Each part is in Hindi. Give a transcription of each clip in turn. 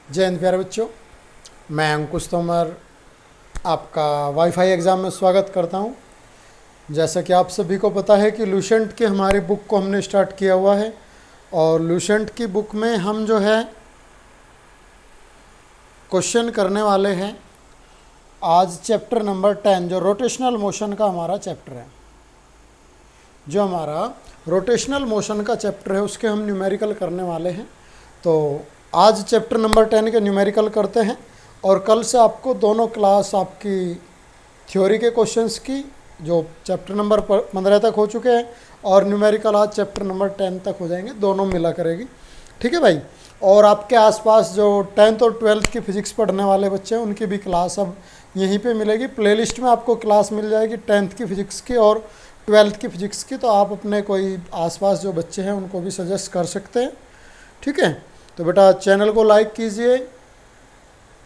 जय हिंद प्यारे बच्चों, मैं अंकुश तोमर आपका वाईफाई एग्ज़ाम में स्वागत करता हूं। जैसा कि आप सभी को पता है कि लूसेंट की हमारी बुक को हमने स्टार्ट किया हुआ है और लूसेंट की बुक में हम जो है क्वेश्चन करने वाले हैं। आज चैप्टर नंबर 10 जो रोटेशनल मोशन का हमारा चैप्टर है, जो हमारा रोटेशनल मोशन का चैप्टर है उसके हम न्यूमेरिकल करने वाले हैं। तो आज चैप्टर नंबर 10 के न्यूमेरिकल करते हैं और कल से आपको दोनों क्लास आपकी थ्योरी के क्वेश्चंस की जो चैप्टर नंबर 15 तक हो चुके हैं और न्यूमेरिकल आज चैप्टर नंबर 10 तक हो जाएंगे, दोनों मिला करेगी। ठीक है भाई। और आपके आसपास जो 10th और 12th की फिजिक्स पढ़ने वाले बच्चे हैं उनकी भी क्लास अब यहीं पे मिलेगी। प्लेलिस्ट में आपको क्लास मिल जाएगी 10th की फिजिक्स की और 12th की फिजिक्स की। तो आप अपने कोई आसपास जो बच्चे हैं उनको भी सजेस्ट कर सकते हैं। ठीक है। तो बेटा चैनल को लाइक कीजिए,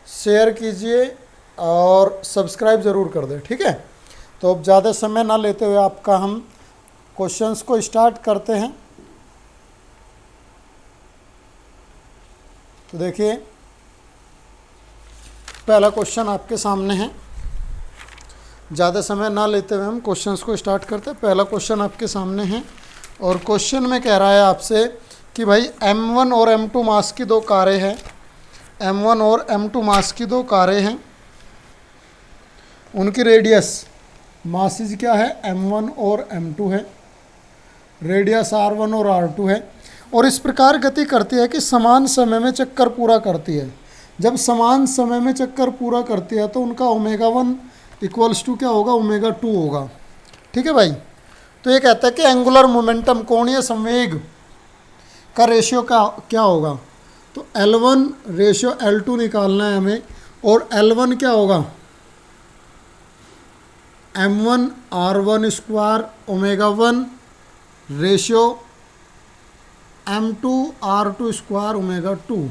शेयर कीजिए और सब्सक्राइब ज़रूर कर दें। ठीक है। तो अब ज़्यादा समय ना लेते हुए आपका हम क्वेश्चंस को स्टार्ट करते हैं। तो देखिए पहला क्वेश्चन आपके सामने है। ज़्यादा समय ना लेते हुए हम क्वेश्चंस को स्टार्ट करते हैं। पहला क्वेश्चन आपके सामने है और क्वेश्चन में कह रहा है आपसे कि भाई m1 और m2 मास की दो कारें हैं। m1 और m2 मास की दो कारें हैं, उनकी रेडियस मासेज क्या है, m1 और m2 है, रेडियस r1 और r2 है और इस प्रकार गति करती है कि समान समय में चक्कर पूरा करती है। जब समान समय में चक्कर पूरा करती है तो उनका ω1 इक्वल्स टू क्या होगा, ω2 होगा। ठीक है भाई। तो ये कहता है कि एंगुलर मोमेंटम कोणीय संवेग का रेशियो का क्या होगा। तो L1 रेशियो L2 निकालना है हमें और L1 क्या होगा, m1 r1 square ω1 ratio m2 r2 square ω2।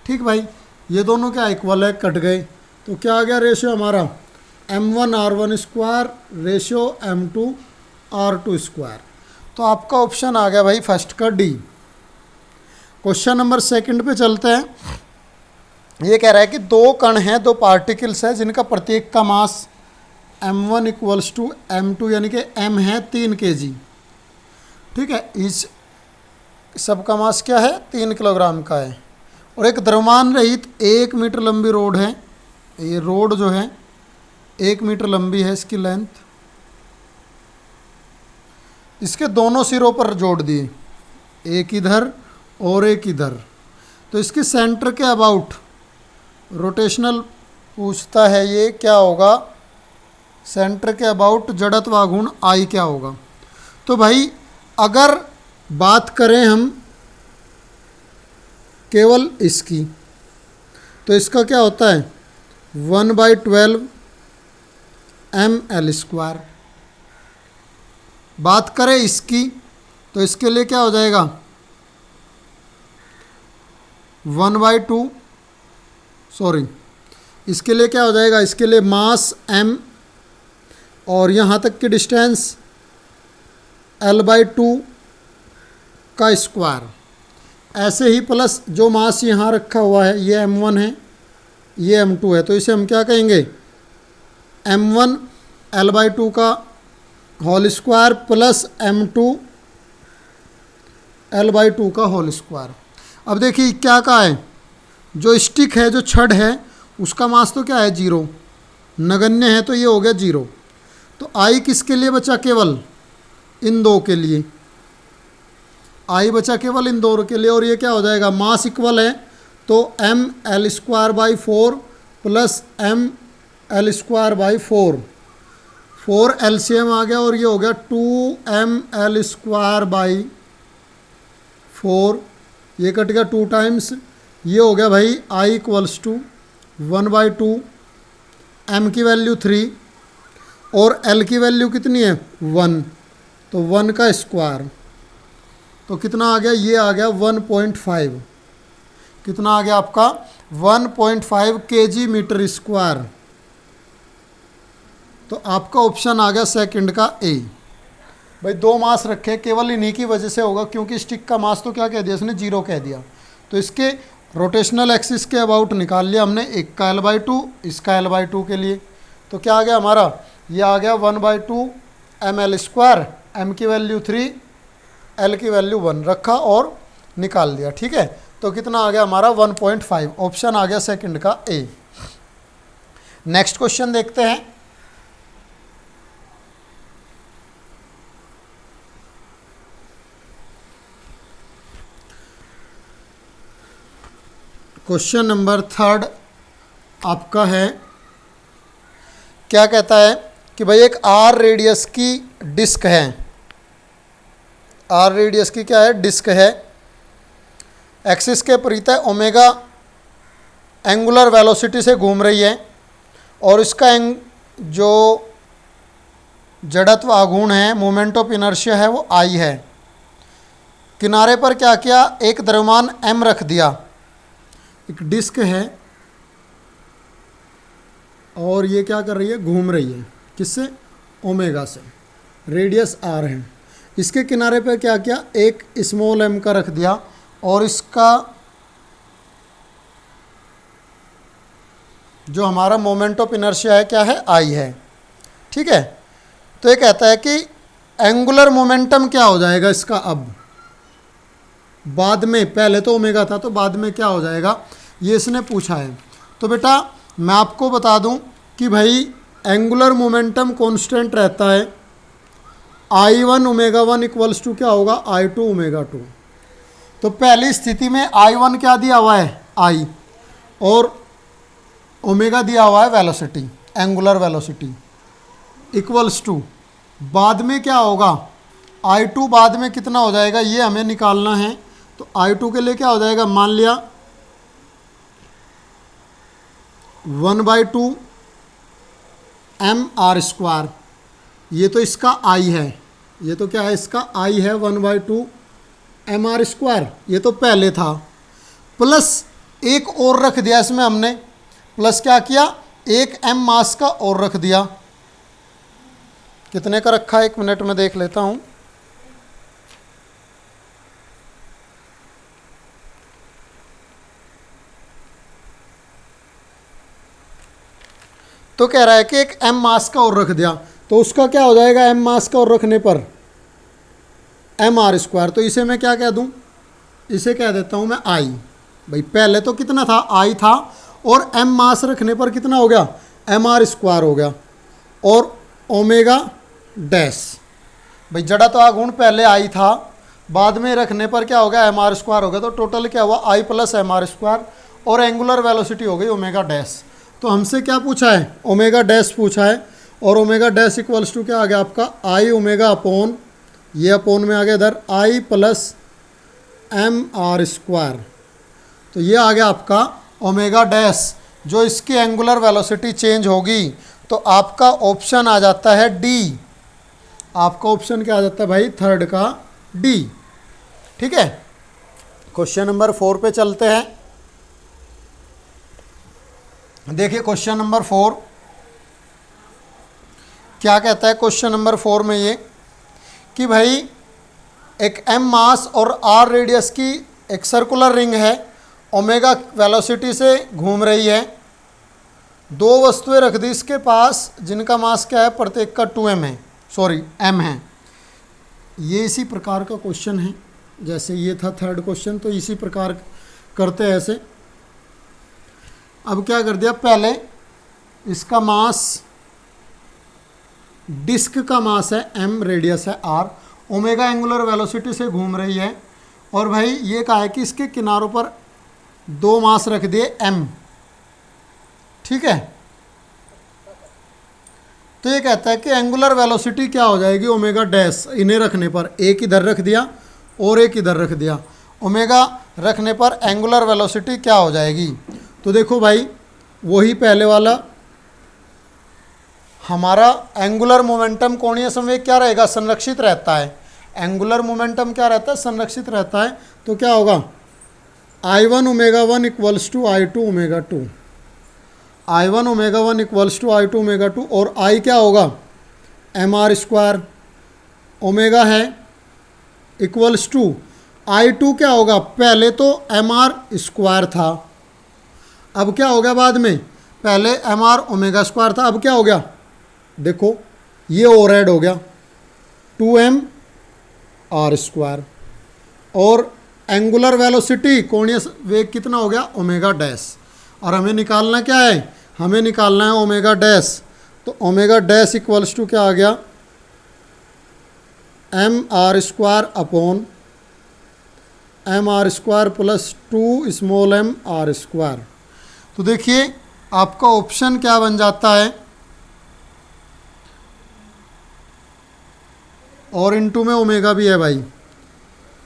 ठीक भाई, ये दोनों क्या इक्वल है, कट गए। तो क्या आ गया रेशियो हमारा, m1 r1 square ratio m2 r2 square. तो आपका ऑप्शन आ गया भाई फर्स्ट का डी। क्वेश्चन नंबर सेकंड पे चलते हैं। ये कह रहा है कि दो कण हैं, दो पार्टिकल्स हैं जिनका प्रत्येक का मास m1 इक्वल्स टू m2 यानी कि m है 3 kg। ठीक है। इस सबका मास क्या है, 3 किलोग्राम का है और एक द्रव्यमान रहित 1 मीटर लंबी रोड है। ये रोड जो है 1 मीटर लंबी है, इसकी लेंथ। इसके दोनों सिरों पर जोड़ दिए, एक इधर और एक इधर। तो इसकी सेंटर के अबाउट रोटेशनल पूछता है, ये क्या होगा, सेंटर के अबाउट जड़त्व गुण I क्या होगा। तो भाई अगर बात करें हम केवल इसकी, तो इसका क्या होता है 1/12 ml स्क्वायर। बात करें इसकी तो इसके लिए क्या हो जाएगा 1/2, सॉरी इसके लिए क्या हो जाएगा, इसके लिए मास m और यहाँ तक की डिस्टेंस L/2 का स्क्वायर। ऐसे ही प्लस जो मास यहाँ रखा हुआ है, ये m1 है, ये m2 है। तो इसे हम क्या कहेंगे, m1 L/2 का whole square plus m2 L/2 का होल स्क्वायर। अब देखिए क्या कहा है, जो स्टिक है, जो छड़ है, उसका मास तो क्या है 0, नगण्य है, तो ये हो गया 0। तो I किसके लिए बचा, केवल इन दो के लिए। I बचा केवल इन दो के लिए और ये क्या हो जाएगा, मास इक्वल है तो mL²/4 प्लस mL²/4, 4 LCM आ गया और ये हो गया 2mL²/4। ये कट गया 2 टाइम्स, ये हो गया भाई I इक्वल्स टू 1/2, m की वैल्यू 3 और L की वैल्यू कितनी है 1, तो 1 का स्क्वायर। तो कितना आ गया, ये आ गया 1.5। कितना आ गया आपका 1.5 kg मीटर स्क्वायर। तो आपका ऑप्शन आ गया सेकंड का ए। भाई दो मास रखे, केवल इन्हीं की वजह से होगा क्योंकि स्टिक का मास तो क्या कह दिया इसने, 0 कह दिया। तो इसके रोटेशनल एक्सिस के अबाउट निकाल लिया हमने, एक का L/2, इसका L/2 के लिए। तो क्या आ गया हमारा, ये आ गया 1/2 ml², m की वैल्यू 3, l की वैल्यू 1 रखा और निकाल दिया। ठीक है, तो कितना आ गया हमारा 1.5। ऑप्शन आ गया सेकंड का ए। नेक्स्ट क्वेश्चन देखते हैं। क्वेश्चन नंबर 3 आपका है, क्या कहता है कि भाई एक आर रेडियस की डिस्क है, आर रेडियस की क्या है, डिस्क है, एक्सिस के परितः ओमेगा एंगुलर वेलोसिटी से घूम रही है और इसका जो जड़त्व आघूर्ण है, मोमेंट ऑफ इनर्शिया है, वो आई है। किनारे पर क्या किया, एक द्रव्यमान m रख दिया, एक डिस्क है और ये क्या कर रही है, घूम रही है, किससे, ओमेगा से, रेडियस r है। इसके किनारे पर क्या किया, एक स्मॉल m का रख दिया और इसका जो हमारा मोमेंट ऑफ इनर्शिया है क्या है, आई है। ठीक है, तो ये कहता है कि एंगुलर मोमेंटम क्या हो जाएगा इसका, अब बाद में, पहले तो ओमेगा था तो बाद में क्या हो जाएगा, ये इसने पूछा है। तो बेटा मैं आपको बता दूं कि भाई एंगुलर मोमेंटम कांस्टेंट रहता है, I1 ω1 इक्वल्स टू क्या होगा, I2 ω2। तो पहली स्थिति में I1 क्या दिया हुआ है, I, और ओमेगा दिया हुआ है velocity, angular velocity, equals to, बाद में क्या होगा, I2 बाद में कितना हो जाएगा, ये हमें निकालना है। तो I2 के लिए क्या हो जाएगा, मान लिया 1/2 mr², ये तो इसका I है, ये तो क्या है, इसका I है 1/2 mr², ये तो पहले था, प्लस एक और रख दिया इसमें हमने, प्लस क्या किया, एक m मास का और रख दिया। कितने का रखा है, 1 मिनट में देख लेता हूं। तो कह रहा है कि एक m मास का और रख दिया, तो उसका क्या हो जाएगा, m मास का और रखने पर mr²। तो इसे मैं क्या कह दूं, इसे कह देता हूं मैं I। भाई पहले तो कितना था, I था, और m मास रखने पर कितना हो गया, mr² हो गया, और ओमेगा डैश, भाई जड़ा तो आघूर्ण पहले I था, बाद में रखने पर क्या हो गया, mr² हो गया। तो टोटल क्या हुआ, I + mr², और एंगुलर वेलोसिटी हो गई ओमेगा डैश। तो हमसे क्या पूछा है, ओमेगा डैश पूछा है, और ओमेगा डैश इक्वल्स टू क्या आ गया आपका, I ओमेगा अपॉन, ये अपॉन में आ गया इधर I + mr²। तो ये आ गया आपका ओमेगा डैश, जो इसकी एंगुलर वेलोसिटी चेंज होगी। तो आपका ऑप्शन आ जाता है डी, आपका ऑप्शन क्या आ जाता है भाई, 3rd का डी। ठीक है, क्वेश्चन नंबर 4 पे चलते हैं। देखिए क्वेश्चन नंबर 4 क्या कहता है। क्वेश्चन नंबर 4 में ये कि भाई एक m मास और r रेडियस की एक सर्कुलर रिंग है, ओमेगा वेलोसिटी से घूम रही है, दो वस्तुएं रख दी इसके पास जिनका मास क्या है, प्रत्येक का 2m है, सॉरी m है। ये इसी प्रकार का क्वेश्चन है जैसे ये था 3rd क्वेश्चन, तो इसी प्रकार करते हैं ऐसे। अब क्या कर दिया, पहले इसका मास, डिस्क का मास है m, रेडियस है r, ओमेगा एंगुलर वेलोसिटी से घूम रही है, और भाई ये कहा है कि इसके किनारों पर दो मास रख दिए m। ठीक है, तो ये कहता है कि एंगुलर वेलोसिटी क्या हो जाएगी, ओमेगा डैश, इन्हें रखने पर एक इधर रख दिया और एक इधर रख दिया, ओमेगा रखने पर एंगुलर वेलोसिटी क्या हो जाएगी। तो देखो भाई वही पहले वाला, हमारा एंगुलर मोमेंटम कोणीय संवेग क्या रहेगा, संरक्षित रहता है। एंगुलर मोमेंटम क्या रहता है, संरक्षित रहता है। तो क्या होगा, I1 ω1 equals to I2 ω2, I1 ω1 equals to I2 ω2, और I क्या होगा, mr², ओमेगा है इक्वल्स टू, I2 क्या होगा, पहले तो एम आर स्क्वायर था, अब क्या हो गया बाद में, पहले एम आर ओमेगा स्क्वायर था, अब क्या हो गया, देखो ये ओवरहेड हो गया 2m आर स्क्वायर, और एंगुलर वेलोसिटी कोणीय वेग कितना हो गया, ओमेगा डैश, और हमें निकालना क्या है, हमें निकालना है ओमेगा डैश, तो ओमेगा डैश इक्वल्स टू क्या आ गया, M R square upon M R square plus 2 small M R square. तो देखिए आपका ऑप्शन क्या बन जाता है, और इनटू में ओमेगा भी है भाई,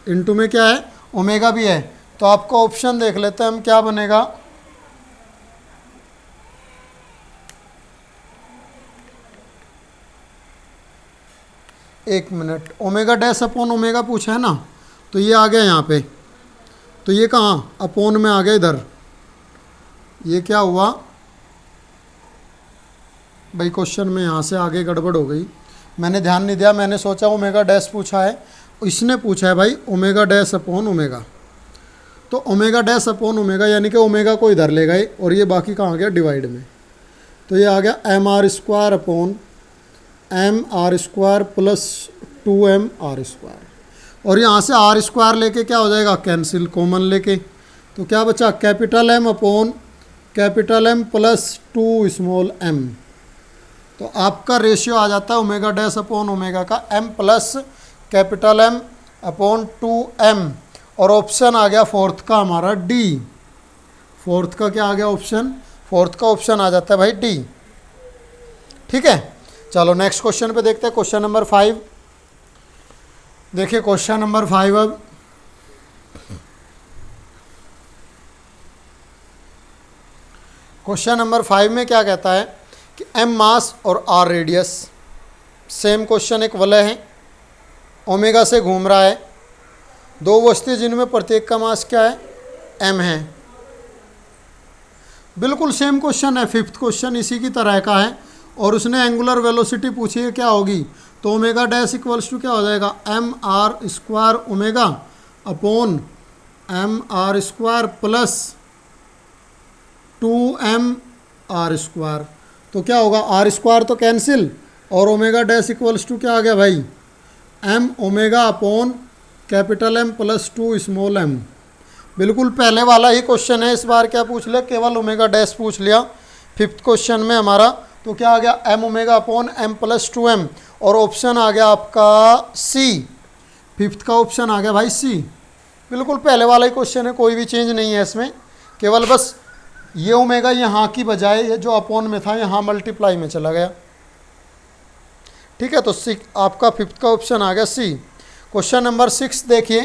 इनटू में क्या है, ओमेगा भी है, तो आपका ऑप्शन देख लेते हैं हम क्या बनेगा, एक minute, omega dash upon omega पूछा है ना, तो ये आ गया यहाँ पे, तो ये कहाँ अपॉन में आ गया इधर, ये क्या हुआ भाई, क्वेश्चन में यहाँ से आगे गड़बड़ हो गई, मैंने ध्यान नहीं दिया, मैंने सोचा ओमेगा डैश पूछा है, इसने पूछा है भाई ओमेगा डैश अपॉन ओमेगा, तो ओमेगा डैश अपॉन ओमेगा यानी कि ओमेगा को इधर ले गए और ये बाकी कहाँ आ गया डिवाइड में, तो ये आ गया M R square upon M R square plus 2m R square, और यहाँ से आर स्क्वायर लेके क्या हो जाएगा, कैंसिल कॉमन लेके, तो क्या बचा, capital M upon capital M plus 2 small m, तो आपका रेशियो आ जाता है ओमेगा डैश अपॉन ओमेगा का m plus capital M upon 2m, और ऑप्शन आ गया फोर्थ का हमारा D, फोर्थ का क्या आ गया ऑप्शन, फोर्थ का ऑप्शन आ जाता है भाई D। ठीक है, चलो नेक्स्ट क्वेश्चन पे देखते हैं, क्वेश्चन नंबर 5। देखिए क्वेश्चन नंबर 5, अब क्वेश्चन नंबर 5 में क्या कहता है कि m मास और r रेडियस, सेम क्वेश्चन, एक वलय है, ओमेगा से घूम रहा है, दो वस्तुएं जिनमें प्रत्येक का मास क्या है, m है, बिल्कुल सेम क्वेश्चन है, फिफ्थ क्वेश्चन इसी की तरह का है, और उसने एंगुलर वेलोसिटी पूछी है क्या होगी, तो ओमेगा डैश इक्वल्स टू क्या हो जाएगा, M R square omega upon M R square plus 2m R square, तो क्या होगा, आर स्क्वायर तो कैंसिल, और ओमेगा डैश इक्वल्स टू क्या आ गया भाई, m omega upon capital M plus 2 small m, बिल्कुल पहले वाला ही क्वेश्चन है, इस बार क्या पूछ लिया, केवल ओमेगा डैश पूछ लिया फिफ्थ क्वेश्चन में हमारा, तो क्या आ गया, m omega upon m plus 2m, और ऑप्शन आ गया आपका C, फिफ्थ का ऑप्शन आ गया भाई C, बिल्कुल पहले वाला ही क्वेश्चन है, कोई भी चेंज नहीं है इसमें, केवल बस ये ओमेगा यहाँ की बजाय ये जो अपॉन में था यहाँ मल्टीप्लाई में चला गया। ठीक है, तो सी आपका फिफ्थ का ऑप्शन आ गया C। क्वेश्चन नंबर 6 देखिए,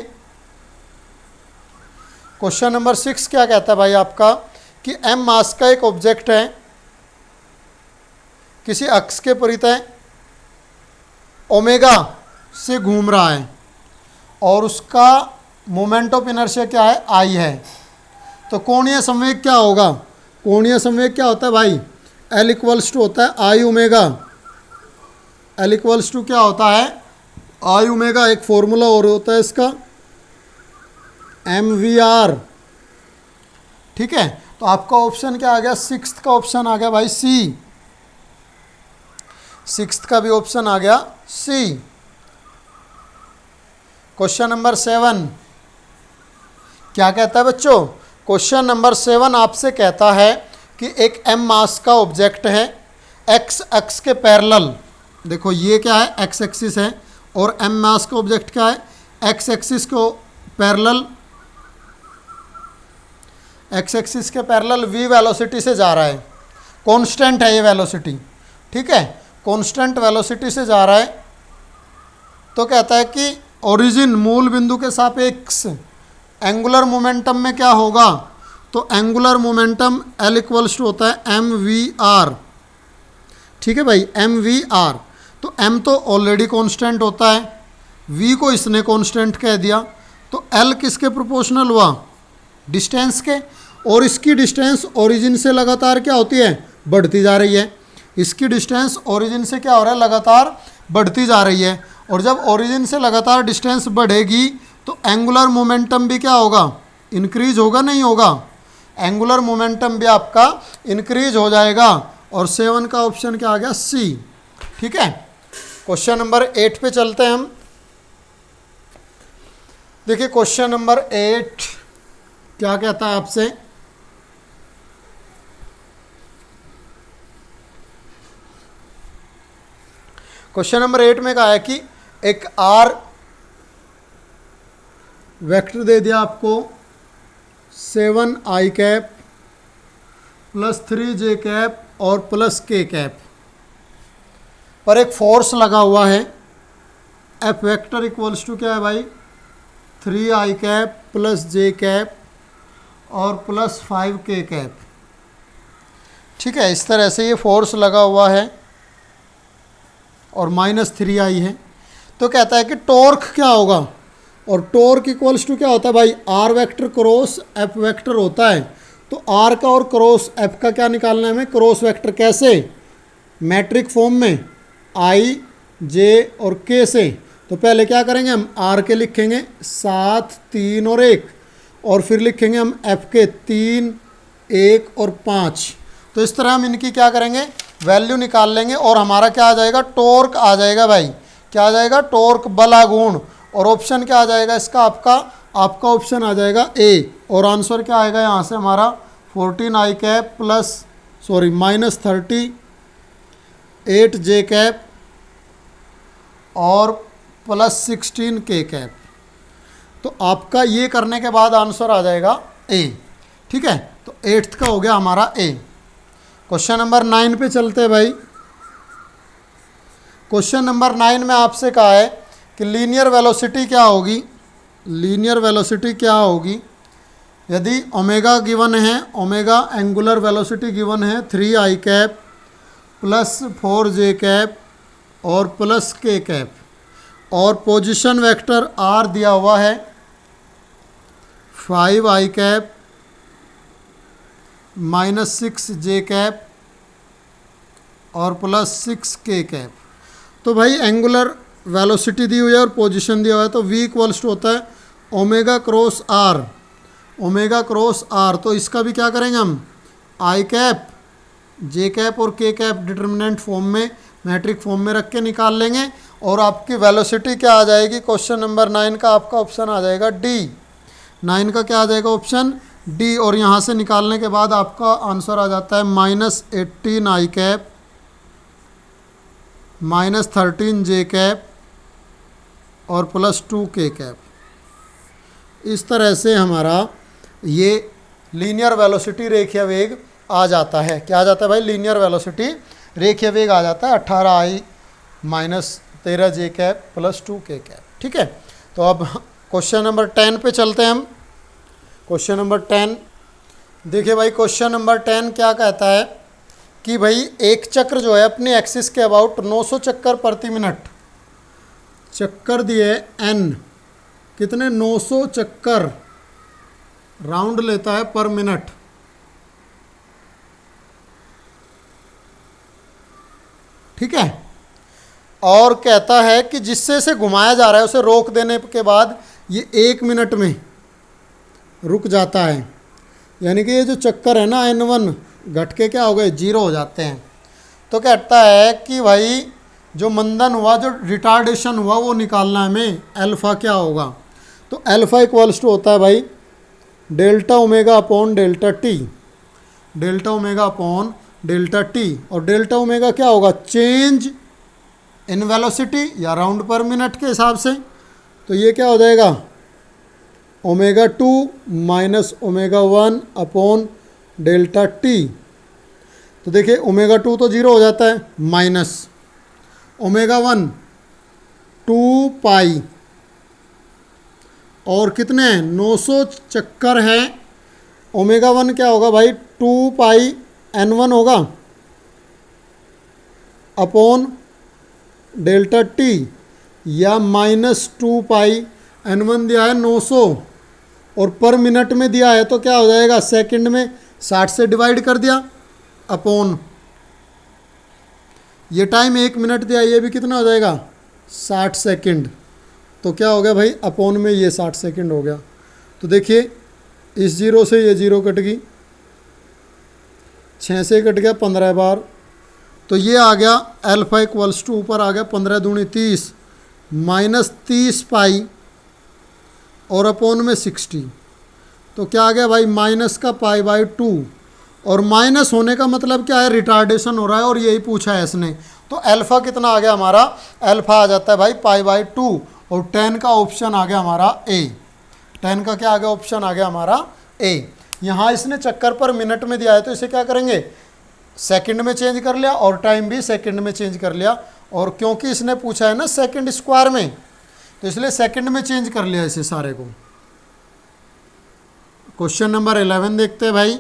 क्वेश्चन नंबर 6 क्या कहता है भाई आपका कि m मास का एक ऑब्जेक्ट है, किसी अक्ष के परितः ओमेगा से घूम रहा है, और उसका मोमेंट ऑफ इनर्शिया क्या है, I है, तो कोणीय संवेग क्या होगा, कोणीय संवेग क्या होता है भाई, L इक्वल्स टू होता है I omega, L equals to क्या होता है, I ओमेगा, एक फॉर्मूला और होता है इसका MVR। ठीक है, तो आपका ऑप्शन क्या आ गया, सिक्स्थ का ऑप्शन आ गया भाई C, सिक्स्थ का भी ऑप्शन आ गया C। क्वेश्चन नंबर 7 क्या कहता है बच्चों, क्वेश्चन नंबर 7 आपसे कहता है कि एक m मास का ऑब्जेक्ट है, x अक्ष के पैरेलल, देखो ये क्या है, x एक्सिस है, और m मास का ऑब्जेक्ट क्या है, x एक्सिस को पैरेलल, x एक्सिस के पैरेलल v वेलोसिटी से जा रहा है, कांस्टेंट है ये वेलोसिटी। ठीक है, कांस्टेंट वेलोसिटी से जा रहा है, तो कहता है कि ओरिजिन मूल बिंदु के सापेक्ष एंगुलर मोमेंटम में क्या होगा, तो angular momentum L equals to होता है MVR। ठीक है भाई, MVR, तो M तो ऑलरेडी कांस्टेंट होता है, V को इसने कांस्टेंट कह दिया, तो L किसके प्रोपोर्शनल हुआ, डिस्टेंस के, और इसकी डिस्टेंस ओरिजिन से लगातार क्या होती है, बढ़ती जा रही है, इसकी डिस्टेंस ओरिजिन से क्या हो रहा है, लगातार बढ़ती जा रही है, और जब ओरिजिन से लगातार डिस्टेंस बढ़ेगी तो एंगुलर मोमेंटम भी क्या होगा, इंक्रीज होगा नहीं होगा, एंगुलर मोमेंटम भी आपका इंक्रीज हो जाएगा। और 7 का ऑप्शन क्या आ गया, सी। ठीक है, क्वेश्चन नंबर 8 पे चलते हैं हम। देखिए क्वेश्चन नंबर 8 क्या कहता है आपसे, क्वेश्चन नंबर 8 में कहा है कि एक आर वेक्टर दे दिया आपको 7i cap plus 3j cap और प्लस k कैप पर एक फोर्स लगा हुआ है। एफ वेक्टर इक्वल्स टू क्या है भाई, 3i cap plus j cap और प्लस 5k कैप। ठीक है, इस तरह से ये फोर्स लगा हुआ है और माइनस 3i है। तो कहता है कि टॉर्क क्या होगा, और टॉर्क इक्वल्स टू क्या होता है भाई, R vector cross F vector होता है। तो आर का और क्रॉस एफ का क्या निकालना है हमें, क्रॉस वेक्टर। कैसे, मैट्रिक फॉर्म में आई जे और के से। तो पहले क्या करेंगे हम, आर के लिखेंगे 7 3 और 1, और फिर लिखेंगे हम एफ के 3 1 और 5। तो इस तरह हम इनकी क्या करेंगे, वैल्यू निकाल लेंगे और हमारा क्या आ जाएगा, टॉर्क आ जाएगा भाई। क्या आ जाएगा, टॉर्क बलागुण। और ऑप्शन क्या आ जाएगा इसका, आपका ऑप्शन आ जाएगा ए। और आंसर क्या आएगा यहाँ से हमारा, 14i cap minus 38j cap और प्लस 16k कैप। तो आपका ये करने के बाद आंसर आ जाएगा ए। ठीक है, तो 8th का हो गया हमारा ए। क्वेश्चन नंबर 9 पे चलते हैं भाई। क्वेश्चन नंबर 9 में आपसे कहा है कि लीनियर वेलोसिटी क्या होगी, लीनियर वेलोसिटी क्या होगी यदि ओमेगा गिवन है, ओमेगा एंगुलर वेलोसिटी गिवन है 3i cap plus 4j cap और प्लस k कैप, और पोजीशन वेक्टर r दिया हुआ है 5i cap minus 6j cap और प्लस 6k कैप। तो भाई एंगुलर वेलोसिटी दी हुई है और पोजीशन दिया हुआ है, तो v इक्वल्स टू होता है omega cross R, omega cross R. तो इसका भी क्या करेंगे हम, आई कैप जे कैप और के कैप डिटर्मिनेंट फॉर्म में, मैट्रिक फॉर्म में रख के निकाल लेंगे। और आपकी वेलोसिटी क्या आ जाएगी, क्वेश्चन नंबर 9 का आपका ऑप्शन आ जाएगा डी। 9 का क्या आ जाएगा ऑप्शन डी। और यहाँ से निकालने के बाद आपका आंसर आ जाता है minus 18i cap minus 13j cap और प्लस 2k कैप। इस तरह से हमारा ये लीनियर वेलोसिटी रेखीय वेग आ जाता है। क्या आ जाता है भाई, लीनियर वेलोसिटी रेखीय वेग आ जाता है 18i minus 13j cap plus 2k cap. ठीक है, तो अब क्वेश्चन नंबर 10 पे चलते हैं हम। क्वेश्चन नंबर 10 देखिए भाई, क्वेश्चन नंबर 10 क्या कहता है कि भाई एक चक्र जो है अपने एक्सिस के अबाउट 900 चक्कर प्रति मिनट, चक्कर दिए n, कितने 900 चक्कर राउंड लेता है पर मिनट। ठीक है, और कहता है कि जिससे इसे घुमाया जा रहा है उसे रोक देने के बाद ये 1 मिनट में रुक जाता है। यानी कि ये जो चक्कर है ना n1 घट के क्या हो गए, 0 हो जाते हैं। तो कहता है कि भाई जो मंदन हुआ, जो रिटार्डेशन हुआ, वो निकालना है हमें, अल्फ़ा क्या होगा। तो अल्फ़ा इक्वल्स टू होता है भाई delta omega upon delta T, delta omega upon delta T. और डेल्टा ओमेगा क्या होगा, चेंज इन वेलोसिटी या राउंड पर मिनट के हिसाब से। तो ये क्या हो जाएगा, omega 2 minus omega 1 upon delta T. तो देखिए ओमेगा 2 तो 0 हो जाता है, माइनस ओमेगा 1 2 पाई, और कितने हैं 900 चक्कर है। ओमेगा 1 क्या होगा भाई, 2 पाई n1 होगा अपॉन डेल्टा टी, या माइनस 2 पाई n1 दिया है 900 और पर मिनट में दिया है, तो क्या हो जाएगा, सेकंड में 60 से डिवाइड कर दिया अपॉन ये टाइम 1 मिनट दिया, ये भी कितना हो जाएगा 60 सेकंड। तो क्या हो गया भाई, अपॉन में ये 60 सेकंड हो गया। तो देखिए इस जीरो से ये जीरो कट गई, 6 से कट गया 15 बार, तो ये आ गया अल्फा इक्वल्स टू, ऊपर आ गया 15 दूनी 30 माइनस 30 पाई और अपॉन में 60। तो क्या आ गया भाई, माइनस का पाई बाई 2, और माइनस होने का मतलब क्या है, रिटार्डेशन हो रहा है, और यही पूछा है इसने। तो अल्फा कितना आ गया हमारा, अल्फा आ जाता है भाई पाई बाई 2, और 10 का ऑप्शन आ गया हमारा ए। 10 का क्या आ गया, ऑप्शन आ गया हमारा ए। यहाँ इसने चक्कर पर मिनट में दिया है, तो इसे क्या करेंगे, सेकंड में चेंज कर लिया, और टाइम भी सेकंड में चेंज कर लिया। और क्योंकि इसने पूछा है ना सेकंड स्क्वायर में, तो इसलिए सेकंड में चेंज कर लिया इसे सारे को। क्वेश्चन नंबर 11 देखते हैं भाई।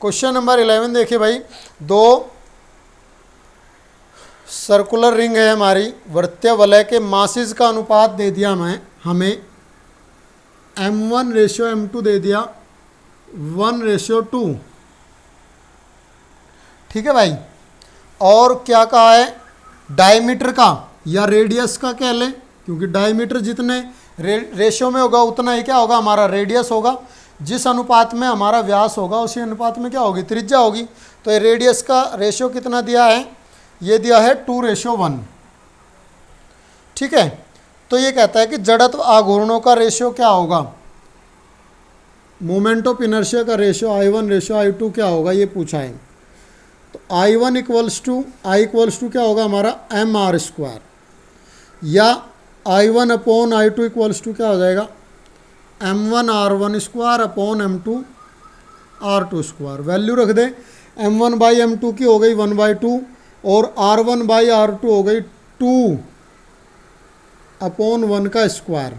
क्वेश्चन नंबर 11 देखिए भाई, दो सर्कुलर रिंग है हमारी, वृत्तीय वलय के मासेस का अनुपात दे दिया हमें m1:m2 दे दिया 1:2। ठीक है भाई, और क्या कहा है, डायमीटर का या रेडियस का कह लें, क्योंकि डायमीटर जितने रेशियो में होगा उतना ही क्या होगा, हमारा रेडियस होगा। जिस अनुपात में हमारा व्यास होगा उसी अनुपात में क्या होगी, त्रिज्या होगी। तो ये रेडियस का रेशियो कितना दिया है, ये दिया है 2:1। ठीक है, तो ये कहता है कि जड़त्व आघूर्णों का रेशियो क्या होगा, मोमेंट ऑफ इनर्शिया का रेशियो I1:I2 क्या होगा, ये पूछा है। तो I1 इक्वल्स टू क्या होगा हमारा mr², या I1 upon I2 equals to क्या हो जाएगा m1r1² अपॉन m2r2²। वैल्यू रख दे, m1/m2 की हो गई 1/2, और r1/r2 हो गई 2 अपॉन 1 का स्क्वायर।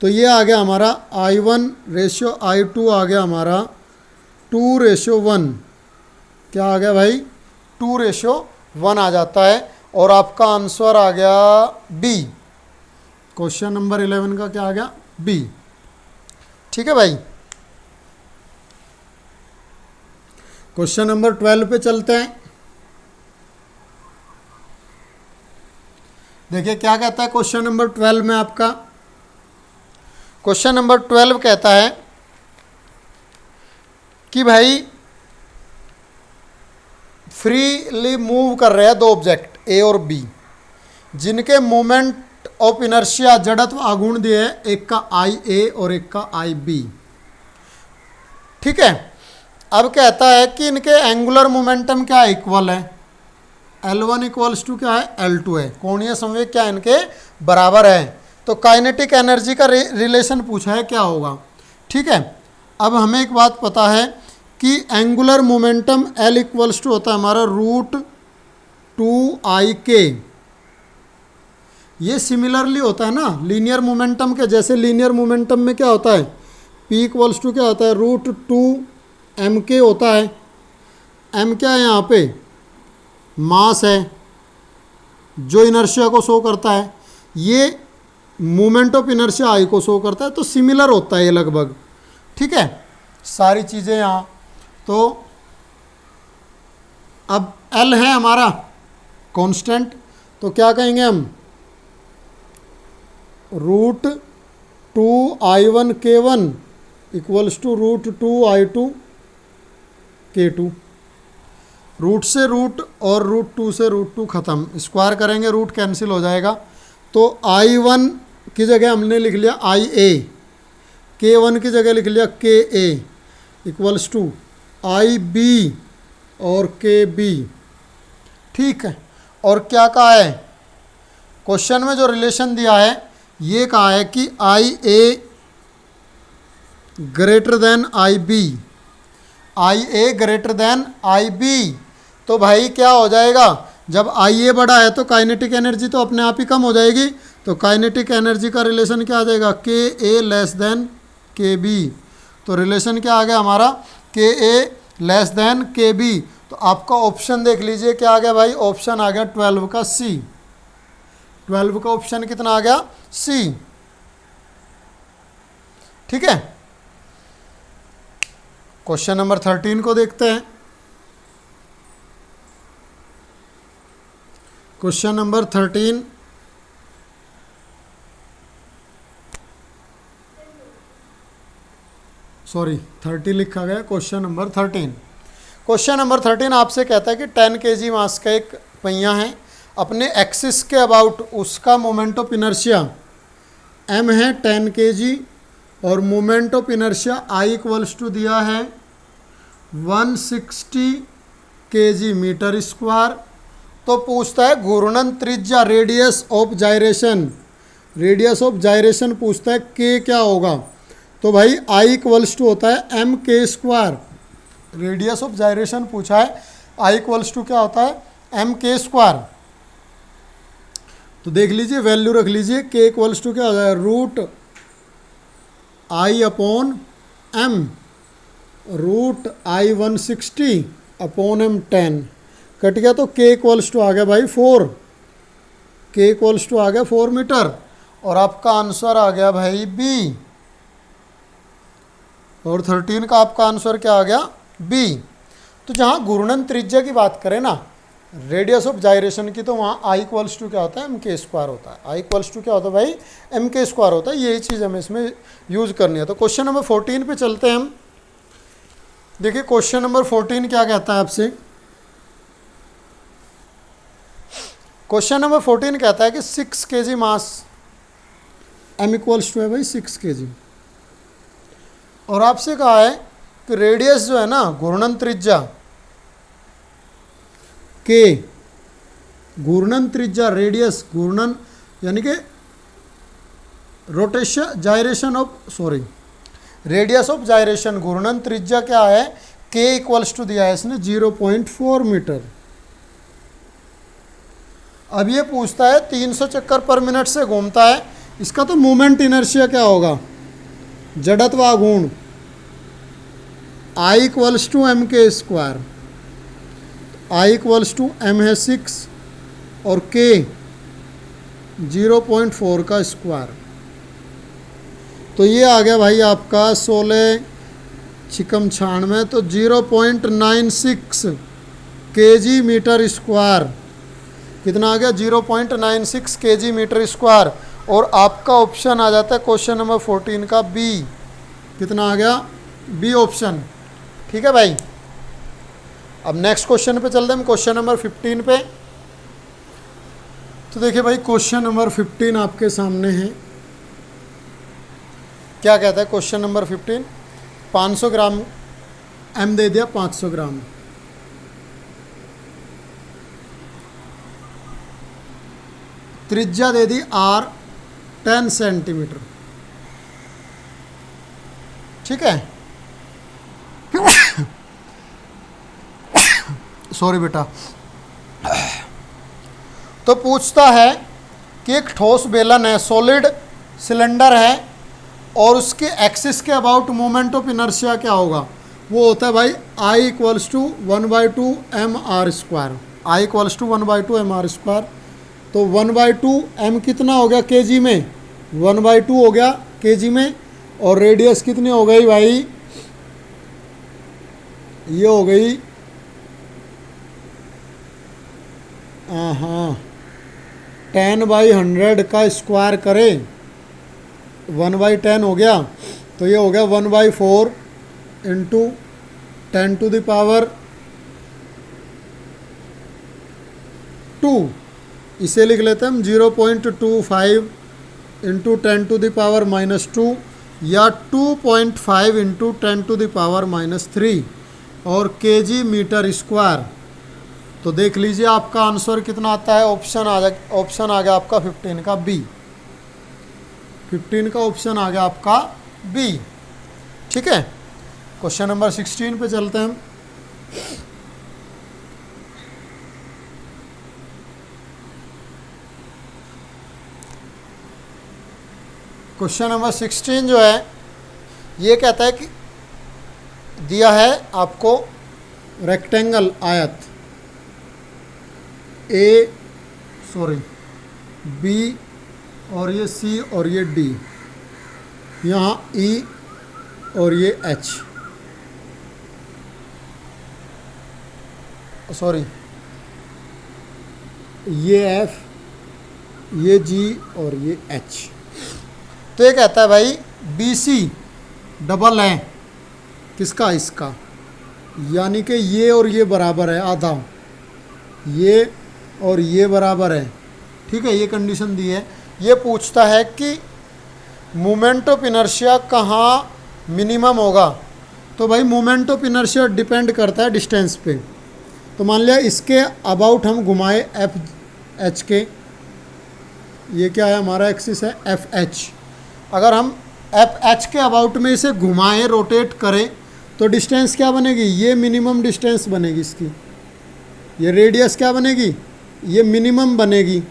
तो ये आ गया हमारा I1:I2 आ गया हमारा 2:1। क्या आ गया भाई, 2:1 आ जाता है, और आपका आंसर आ गया बी। क्वेश्चन नंबर 11 का क्या आ गया, बी। ठीक है भाई, क्वेश्चन नंबर 12 पे चलते हैं। देखिए क्या कहता है क्वेश्चन नंबर 12 में आपका, क्वेश्चन नंबर 12 कहता है कि भाई फ्रीली मूव कर रहे हैं दो ऑब्जेक्ट ए और बी, जिनके मोमेंट ऑफ इनर्शिया जड़त्व आघूर्ण दिए है, एक का आई ए और एक का आई बी। ठीक है, अब कहता है कि इनके एंगुलर मोमेंटम क्या है, इक्वल है, L1 इक्वल्स टू क्या है, L2 है, कोणीय संवेग क्या इनके बराबर है। तो काइनेटिक एनर्जी का रिलेशन पूछा है, क्या होगा। ठीक है, अब हमें एक बात पता है कि angular momentum L equals to होता है हमारा √2IK। ये सिमिलरली होता है ना लीनियर मोमेंटम के, जैसे लीनियर मोमेंटम में क्या होता है, P इक्वल्स टू क्या होता है √2mk होता है। m क्या है यहाँ पे, मास है जो इनर्शिया को शो करता है, ये मोमेंट ऑफ इनर्शिया आई को शो करता है, तो सिमिलर होता है ये लगभग। ठीक है, सारी चीज़ें यहाँ। तो अब L है हमारा कांस्टेंट, तो क्या कहेंगे हम, √2I1K1 equals to √2I2K2। Root से रूट और √2 से √2 ख़त्म, स्क्वायर करेंगे रूट कैंसिल हो जाएगा। तो I1 की जगह हमने लिख लिया IA, K1 की जगह लिख लिया KA इक्वल्स टू IB और KB। ठीक है, और क्या कहा है क्वेश्चन में, जो रिलेशन दिया है ये कहा है कि IA greater than IB, IA greater than IB। तो भाई क्या हो जाएगा, जब IA बड़ा है तो काइनेटिक एनर्जी तो अपने आप ही कम हो जाएगी। तो काइनेटिक एनर्जी का रिलेशन क्या आ जाएगा, KA लेस देन KB। तो रिलेशन क्या आ गया हमारा, KA लेस देन KB। तो आपका ऑप्शन देख लीजिए क्या आ गया भाई, ऑप्शन आ गया 12 का C। 12 का ऑप्शन कितना आ गया, C। ठीक है, क्वेश्चन नंबर 13 को देखते हैं। क्वेश्चन नंबर 13, सॉरी 30 लिखा गया, क्वेश्चन नंबर 13। क्वेश्चन नंबर 13 आपसे कहता है कि 10 kg मास का एक पहिया है, अपने एक्सिस के अबाउट उसका मोमेंट ऑफ इनर्शिया m है 10 kg और moment of inertia I equals to दिया है 160 kg मीटर स्क्वायर। तो पूछता है घूर्णन त्रिज्या, radius of gyration, radius of gyration पूछता है k क्या होगा। तो भाई I इक्वल्स टू होता है m k square, radius of gyration पूछा है, I इक्वल्स टू क्या होता है m k स्क्वायर। तो देख लीजिए वैल्यू रख लीजिए, k इक्वल्स टू क्या हो जाएगा root I upon m, root I 160 upon m 10 cut गया, तो k इक्वल्स टू आ गया भाई 4, k इक्वल्स टू आ गया 4 मीटर और आपका आंसर आ गया भाई B। और 13 का आपका आंसर क्या आ गया B। तो जहाँ घूर्णन त्रिज्या की बात करें ना, रेडियस ऑफ जायरेशन की, तो वहाँ I इक्वल्स टू क्या होता है m k स्क्वायर होता है, I इक्वल्स टू क्या होता है भाई m k स्क्वायर होता है। यही चीज़ हमें इसमें यूज़ करनी है। तो क्वेश्चन नंबर 14 पे चलते हैं हम। देखिए क्वेश्चन नंबर 14 क्या कहता है आपसे। क्वेश्चन नंबर 14 कहता है कि 6 kg मास, m इक्वल्स टू है भाई 6 kg, और आपसे कहा है कि रेडियस जो है ना, घूर्णन त्रिज्या के, घूर्णन त्रिज्या रेडियस, घूर्णन यानी कि rotation gyration of, sorry radius of gyration, घूर्णन त्रिज्या क्या है k इक्वल्स टू दिया है इसने 0.4 मीटर। अब ये पूछता है 300 चक्कर पर मिनट से घूमता है, इसका तो मोमेंट इनर्शिया क्या होगा, जड़त्व आघूर्ण, I equals to m k square, I equals to m है 6 और k 0.4 का स्क्वायर। तो ये आ गया भाई आपका 16 छिकम 96, तो 0.96 kg मीटर स्क्वायर, कितना आ गया 0.96 kg मीटर स्क्वायर। और आपका ऑप्शन आ जाता है क्वेश्चन नंबर 14 का B, कितना आ गया B ऑप्शन। ठीक है भाई। अब नेक्स्ट क्वेश्चन पे चलते हैं हम, क्वेश्चन नंबर 15 पे। तो देखिए भाई क्वेश्चन नंबर 15 आपके सामने है, क्या कहता है क्वेश्चन नंबर 15। 500 ग्राम m दे दिया, 500 ग्राम, त्रिज्या दे दी r 10 सेंटीमीटर, ठीक है। सॉरी बेटा। तो पूछता है कि एक ठोस बेलन है, सॉलिड सिलेंडर है, और उसके एक्सिस के अबाउट मोमेंट ऑफ इनर्शिया क्या होगा। वो होता है भाई I equals to 1/2 mr square, I equals to 1/2 mr square. तो 1/2 m कितना हो गया kg में, 1/2 हो गया kg में, और रेडियस कितनी हो गई भाई, ये हो गई हाँ 10/100 का स्क्वायर करें, 1/10 हो गया, तो ये हो गया 1/4 इंटू 10 टू द पावर 2, इसे लिख लेते हैं हम 0.25 इंटू 10 टू द पावर -2 या 2.5 इंटू 10 टू द पावर -3 और kg मीटर स्क्वायर। तो देख लीजिए आपका आंसर कितना आता है। ऑप्शन आ गया आपका 15 का B, 15 का ऑप्शन आ गया आपका B। ठीक है। क्वेश्चन नंबर 16 पे चलते हैं हम। क्वेश्चन नंबर 16 जो है ये कहता है कि दिया है आपको रेक्टेंगल आयत B और ये C और ये D, यहाँ E और ये H, ये एफ, ये जी और ये एच। तो ये कहता है भाई बी सी डबल है किसका, इसका, यानी कि ये और ये बराबर है आधा, ये और ये बराबर है। ठीक है, ये कंडीशन दी है। ये पूछता है कि मोमेंट ऑफ इनर्शिया कहाँ मिनिमम होगा। तो भाई मोमेंट ऑफ इनर्शिया डिपेंड करता है डिस्टेंस पे। तो मान लिया इसके अबाउट हम घुमाए एफ एच के, ये क्या है हमारा एक्सिस है एफ एच। अगर हम एफ एच के अबाउट में इसे घुमाएं, रोटेट करें, तो डिस्टेंस क्या बनेगी, ये मिनिमम डिस्टेंस बनेगी इसकी। ये रेडियस क्या बनेगी, ये मिनिमम बनेगी।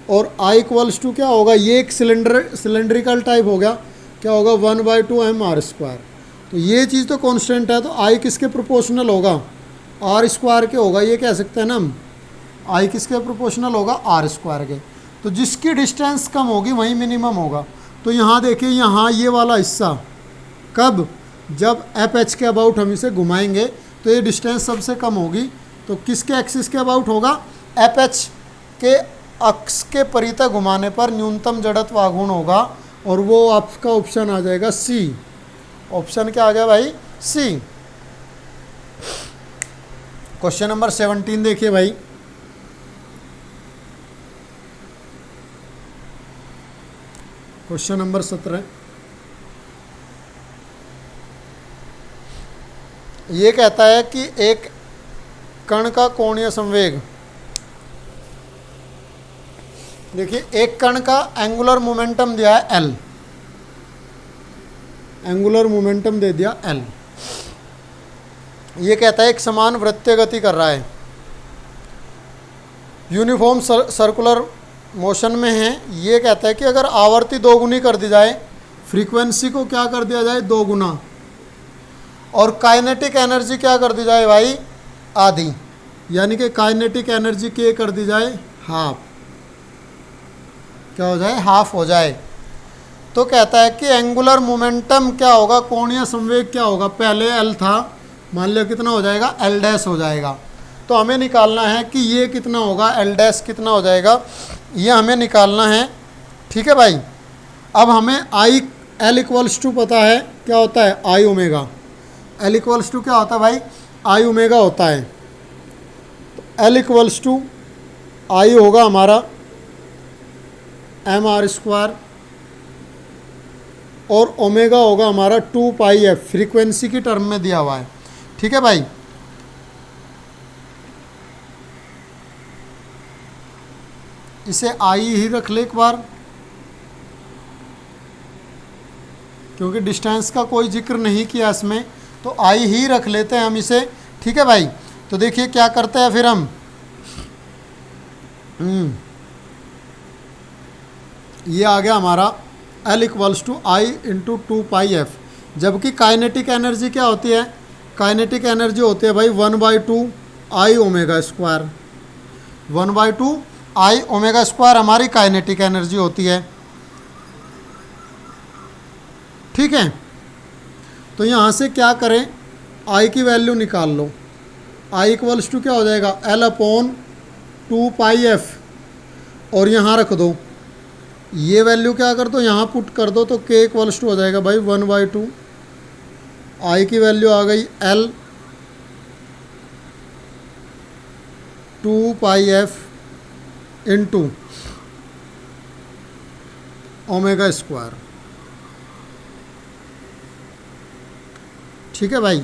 और आई इक्वल्स टू क्या होगा, ये एक सिलेंड्रिकल टाइप हो गया, क्या होगा 1/2 mr²। तो ये चीज़ तो कांस्टेंट है, तो आई किसके प्रोपोर्शनल होगा, r² के होगा। ये कह सकते हैं ना हम, आई किसके प्रोपोर्शनल होगा, r² के। तो जिसकी डिस्टेंस कम होगी वही मिनिमम होगा। तो यहाँ देखिए, यहाँ ये वाला हिस्सा कब, जब एफ एच के अबाउट हम इसे घुमाएंगे तो ये डिस्टेंस सबसे कम होगी। तो किसके एक्सिस के अबाउट होगा, एफ एच के अक्ष के परितः घुमाने पर न्यूनतम जड़त्व आघूर्ण होगा। और वो आपका ऑप्शन आ जाएगा सी। ऑप्शन क्या आ गया भाई, सी। क्वेश्चन नंबर 17 देखिए भाई। क्वेश्चन नंबर 17 ये कहता है कि एक कण का कोणीय संवेग, देखिए एक कण का एंगुलर मोमेंटम दिया है L, एंगुलर मोमेंटम दे दिया L। ये कहता है एक समान वृत्तीय गति कर रहा है, यूनिफॉर्म सर्कुलर मोशन में है। ये कहता है कि अगर आवर्ती दोगुनी कर दी जाए, फ्रीक्वेंसी को क्या कर दिया जाए, दोगुना, और काइनेटिक एनर्जी क्या कर दी जाए भाई, आधी, यानी कि काइनेटिक एनर्जी के कर दी जाए हाफ, क्या हो जाए, हाफ हो जाए। तो कहता है कि एंगुलर मोमेंटम क्या होगा, कोणीय संवेग क्या होगा, पहले L था, मान लिया कितना हो जाएगा, L डैश हो जाएगा। तो हमें निकालना है कि ये कितना होगा, L डैश कितना हो जाएगा, ये हमें निकालना है। ठीक है भाई। अब हमें आई L इक्वल्स टू पता है क्या होता है, आई ओमेगा। L इक्वल्स टू क्या होता है भाई, आई ओमेगा होता है। तो L इक्वल्स टू आई होगा हमारा mr² और ओमेगा होगा हमारा 2πf, फ्रीक्वेंसी की टर्म में दिया हुआ है। ठीक है भाई। इसे आई ही रख ले एक बार, क्योंकि डिस्टेंस का कोई जिक्र नहीं किया इसमें, तो आई ही रख लेते हैं हम इसे। ठीक है भाई। तो देखिए क्या करते हैं फिर हम, ये आ गया हमारा L equals to I into 2πf। जबकि काइनेटिक एनर्जी क्या होती है, काइनेटिक एनर्जी होती है भाई 1/2 आई ओमेगा स्क्वायर, 1/2 आई ओमेगा स्क्वायर हमारी काइनेटिक एनर्जी होती है। ठीक है। तो यहाँ से क्या करें, आई की वैल्यू निकाल लो। आई इक्वल्स टू क्या हो जाएगा, L/2πf, और यहाँ रख दो, ये वैल्यू क्या कर दो, यहाँ पुट कर दो, तो K इक्वल्स टू हो जाएगा भाई 1/2। आई की वैल्यू आ गई L/2πf इंटू ओमेगा स्क्वायर। ठीक है भाई।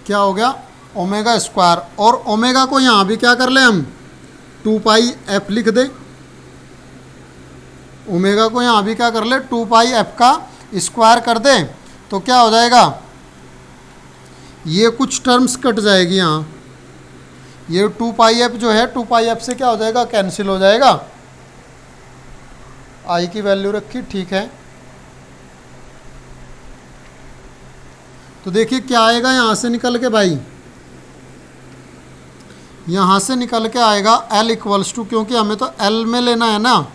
क्या हो गया, ओमेगा स्क्वायर, और ओमेगा को यहाँ भी क्या कर ले हम, 2πf लिख दे। ओमेगा को यहाँ भी क्या कर ले, 2πf का स्क्वायर कर दे, तो क्या हो जाएगा, ये कुछ टर्म्स कट जाएगी यहाँ, ये 2πf जो है 2πf से क्या हो जाएगा, कैंसिल हो जाएगा। आई की वैल्यू रखी, ठीक है। तो देखिए क्या आएगा यहाँ से निकल के भाई, यहाँ से निकल के आएगा L इक्वल्स टू, क्योंकि हमें तो L में लेना है ना,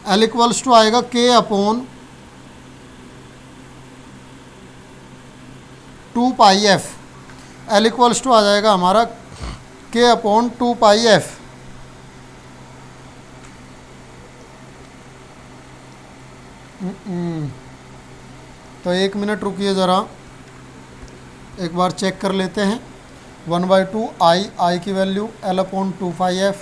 L इक्वल्स टू आएगा K/2πf। L इक्वल्स टू आ जाएगा हमारा K/2πf। तो 1 मिनट रुकिए ज़रा, एक बार चेक कर लेते हैं। 1/2 आई की वैल्यू L/2πf,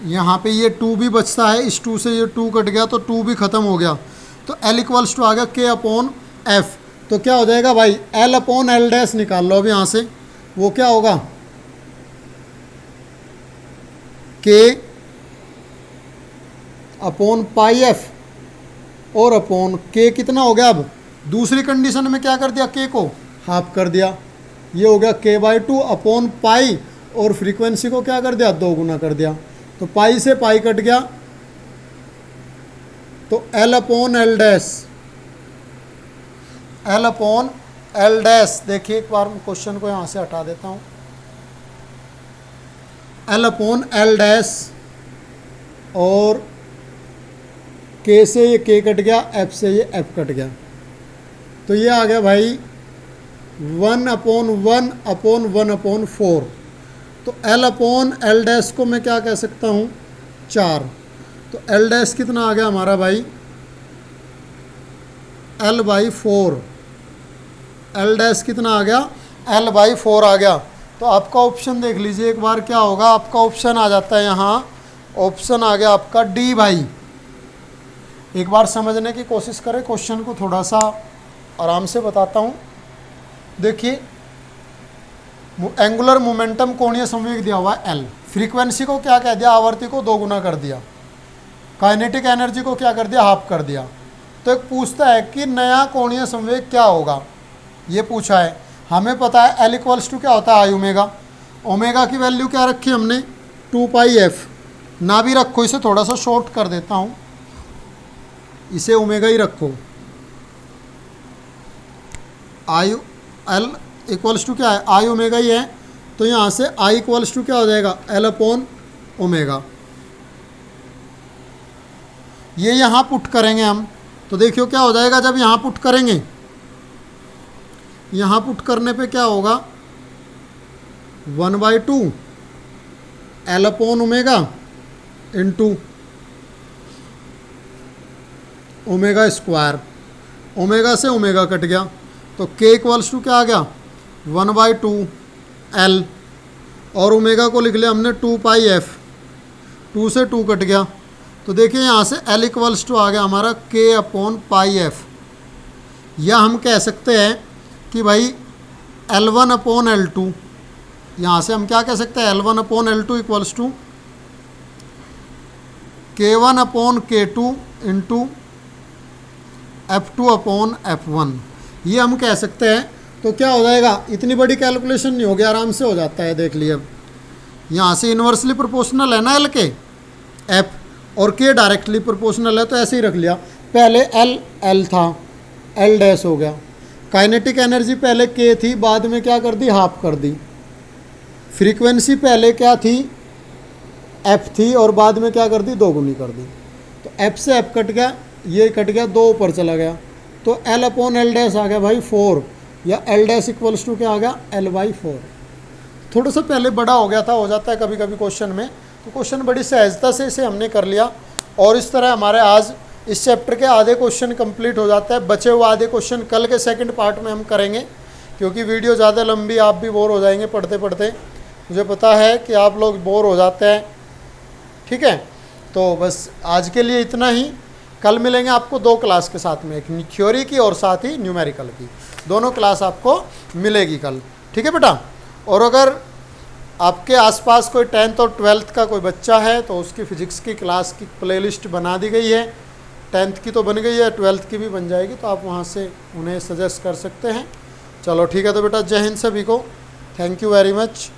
यहाँ पे ये 2 भी बचता है, इस 2 से ये 2 कट गया तो 2 भी ख़त्म हो गया, तो L = आ गया K/F। तो क्या हो जाएगा भाई, L/L' निकाल लो अब यहाँ से, वो क्या होगा K/πf और अपॉन K कितना हो गया, अब दूसरी कंडीशन में क्या कर दिया, K को हाफ कर दिया, ये हो गया K/2 अपॉन पाई, और फ्रीक्वेंसी को क्या कर दिया, 2 गुना कर दिया, तो पाई से पाई कट गया, तो L/L', देखिए एक बार क्वेश्चन को यहाँ से हटा देता हूँ, L/L' और K से ये K कट गया, F से ये F कट गया, तो ये आ गया भाई 1/1/1/4। तो L/L' को मैं क्या कह सकता हूँ, 4। तो L' कितना आ गया हमारा भाई, L/4। L' कितना आ गया, L/4 आ गया। तो आपका ऑप्शन देख लीजिए एक बार, क्या होगा आपका ऑप्शन आ जाता है यहाँ, ऑप्शन आ गया आपका डी भाई। एक बार समझने की कोशिश करें, क्वेश्चन को थोड़ा सा आराम से बताता हूँ। देखिए एंगुलर मोमेंटम कोणीय संवेग दिया हुआ है L, फ्रीक्वेंसी को क्या कह दिया, आवृत्ति को 2 गुना कर दिया, काइनेटिक एनर्जी को क्या कर दिया, हाफ कर दिया। तो एक पूछता है कि नया कोणीय संवेग क्या होगा, ये पूछा है। हमें पता है L = क्या होता है, आई ओमेगा। ओमेगा की वैल्यू क्या रखी हमने, 2πf, ना भी रखो, इसे थोड़ा सा शॉर्ट कर देता हूँ, इसे ओमेगा ही रखो। आई L = क्या है, आई ओमेगा ही है, तो यहाँ से I = क्या हो जाएगा, L/ओमेगा। ये यहाँ पुट करेंगे हम, तो देखियो क्या हो जाएगा, जब यहाँ पुट करेंगे, यहाँ पुट करने पे क्या होगा, 1/2 L/ओमेगा इंटू ओमेगा स्क्वायर, ओमेगा से ओमेगा कट गया, तो K = क्या आ गया, 1/2 L, और ओमेगा को लिख लिया हमने 2πf, 2 से 2 कट गया, तो देखिए यहाँ से L = आ गया हमारा K/πf। या हम कह सकते हैं कि भाई L1/L2, यहाँ से हम क्या कह सकते हैं, L1/L2 = K1/K2 इंटू F2/F1, ये हम कह सकते हैं। तो क्या हो जाएगा, इतनी बड़ी कैलकुलेशन नहीं होगी, आराम से हो जाता है। देख लिए अब यहाँ से इन्वर्सली प्रोपोर्शनल है ना L के, F, और K डायरेक्टली प्रोपोर्शनल है, तो ऐसे ही रख लिया। पहले L था, L' हो गया। काइनेटिक एनर्जी पहले K थी, बाद में क्या कर दी, हाफ कर दी। फ्रीक्वेंसी पहले क्या थी, F थी, और बाद में क्या कर दी, 2 गुनी कर दी। तो F से F कट गया, ये कट गया, 2 ऊपर चला गया, तो L/L' आ गया भाई 4, या L' = क्या आ गया, L/4। थोड़ा सा पहले बड़ा हो गया था, हो जाता है कभी कभी क्वेश्चन में, तो क्वेश्चन बड़ी सहजता से इसे हमने कर लिया। और इस तरह हमारे आज इस चैप्टर के आधे क्वेश्चन कंप्लीट हो जाता है। बचे हुए आधे क्वेश्चन कल के सेकंड पार्ट में हम करेंगे, क्योंकि वीडियो ज़्यादा लंबी, आप भी बोर हो जाएंगे पढ़ते पढ़ते, मुझे पता है कि आप लोग बोर हो जाते हैं। ठीक है, तो बस आज के लिए इतना ही। कल मिलेंगे आपको 2 क्लास के साथ में, एक थ्योरी की और साथ ही न्यूमेरिकल की, दोनों क्लास आपको मिलेगी कल। ठीक है बेटा। और अगर आपके आसपास कोई 10th और 12th का कोई बच्चा है तो उसकी फ़िज़िक्स की क्लास की प्लेलिस्ट बना दी गई है। 10th की तो बन गई है, 12th की भी बन जाएगी, तो आप वहाँ से उन्हें सजेस्ट कर सकते हैं। चलो ठीक है, तो बेटा जय हिंद सभी को, थैंक यू वेरी मच।